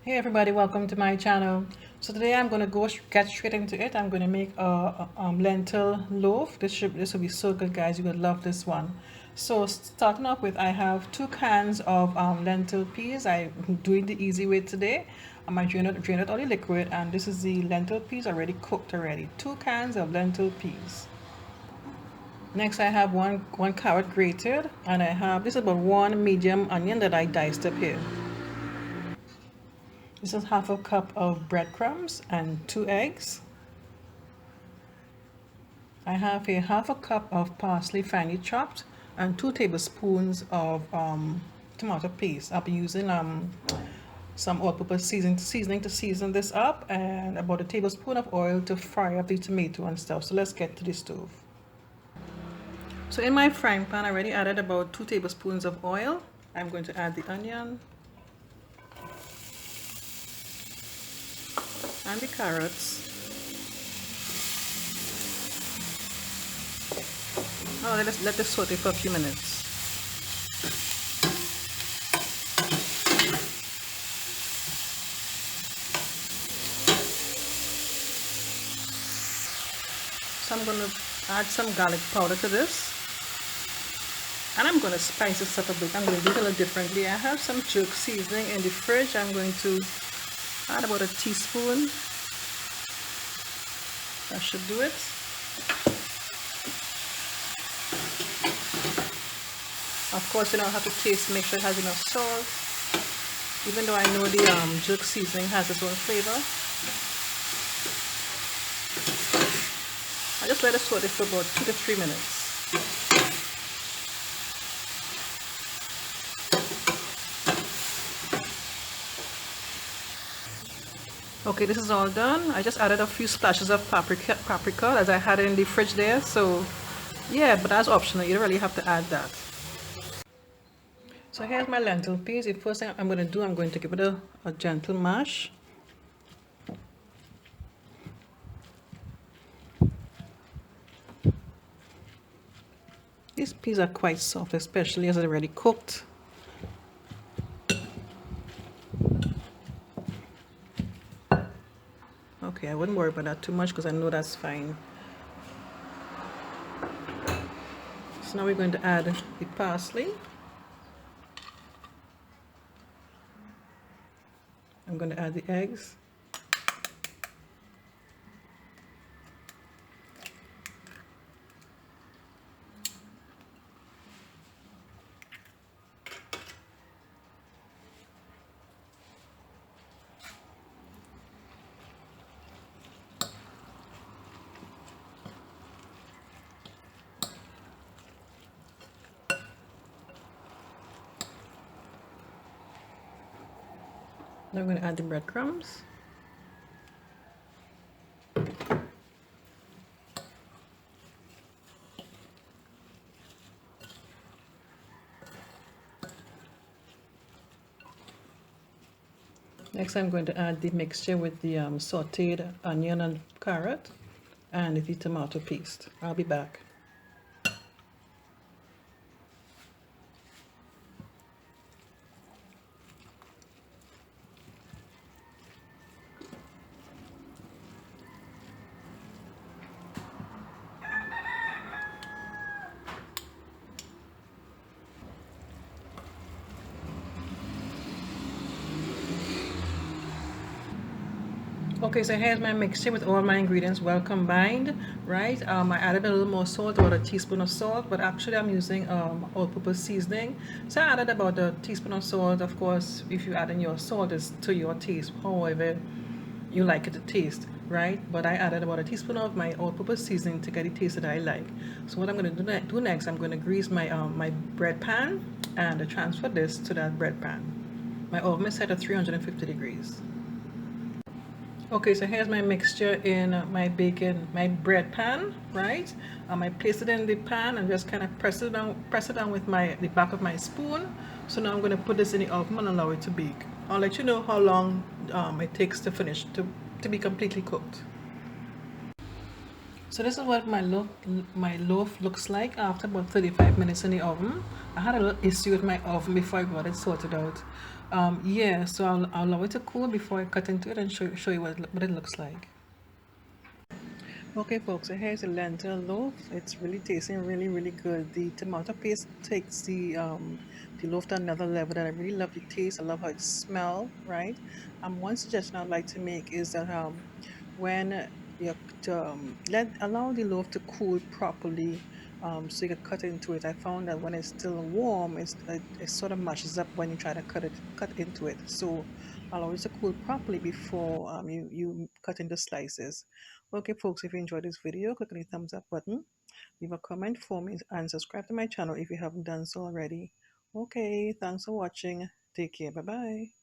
Hey everybody, welcome to my channel. So today I'm going to get straight into it. I'm going to make a lentil loaf. This will be so good, guys. You would love this one. So starting off with, I have 2 cans of lentil peas. I'm doing the easy way today. I might drain it all the liquid, and this is the lentil peas already cooked already. 2 cans of lentil peas. Next I have one carrot grated, and I have this is about 1 medium onion that I diced up here. This is half a cup of breadcrumbs and 2 eggs. I have here half a cup of parsley finely chopped and 2 tablespoons of tomato paste. I'll be using some all-purpose seasoning to season this up, and about a tablespoon of oil to fry up the tomato and stuff. So let's get to the stove. So in my frying pan, I already added about 2 tablespoons of oil. I'm going to add the onion and the carrots. Now let this saute for a few minutes. So I'm going to add some garlic powder to this, and I'm going to spice this up a bit. I'm going to do it a little differently. I have some jerk seasoning in the fridge. I'm going to add about a teaspoon. That should do it. Of course, you know, I have to taste, make sure it has enough salt. Even though I know the jerk seasoning has its own flavor. I just let it saute for about 2 to 3 minutes. Okay, this is all done. I just added a few splashes of paprika as I had it in the fridge there. So yeah, but that's optional. You don't really have to add that. So here's my lentil peas. The first thing I'm going to do, I'm going to give it a gentle mash. These peas are quite soft, especially as they're already cooked. Okay, I wouldn't worry about that too much because I know that's fine. So now we're going to add the parsley. I'm going to add the eggs. Now I'm going to add the breadcrumbs. Next I'm going to add the mixture with the sauteed onion and carrot and the tomato paste. I'll be back. Okay, so here's my mixture with all my ingredients well combined, right? I added a little more salt, about a teaspoon of salt, but actually I'm using all-purpose seasoning. So I added about a teaspoon of salt. Of course, if you add in your salt, it's to your taste, however you like it to taste, right? But I added about a teaspoon of my all-purpose seasoning to get the taste that I like. So what I'm going to do next, I'm going to grease my my bread pan and transfer this to that bread pan. My oven is set at 350 degrees. Okay, so here's my mixture in my bread pan, right? I placed it in the pan and just kind of press it down with the back of my spoon. So now I'm going to put this in the oven and allow it to bake. I'll let you know how long it takes to finish, to be completely cooked. So this is what my loaf looks like after about 35 minutes in the oven. I had a little issue with my oven before I got it sorted out. Yeah, so I'll allow it to cool before I cut into it and show you what it looks like. Okay, folks, so here's a lentil loaf. It's really tasting really good. The tomato paste takes the loaf to another level, and I really love the taste. I love how it smells, right? One suggestion I'd like to make is that when you let allow the loaf to cool properly, so you can cut into it. I found that when it's still warm, it sort of mashes up when you try to cut into it. So allow it to cool properly before you cut into slices. Okay, folks, if you enjoyed this video, click on the thumbs up button, leave a comment for me, and subscribe to my channel if you haven't done so already. Okay, thanks for watching. Take care. Bye bye.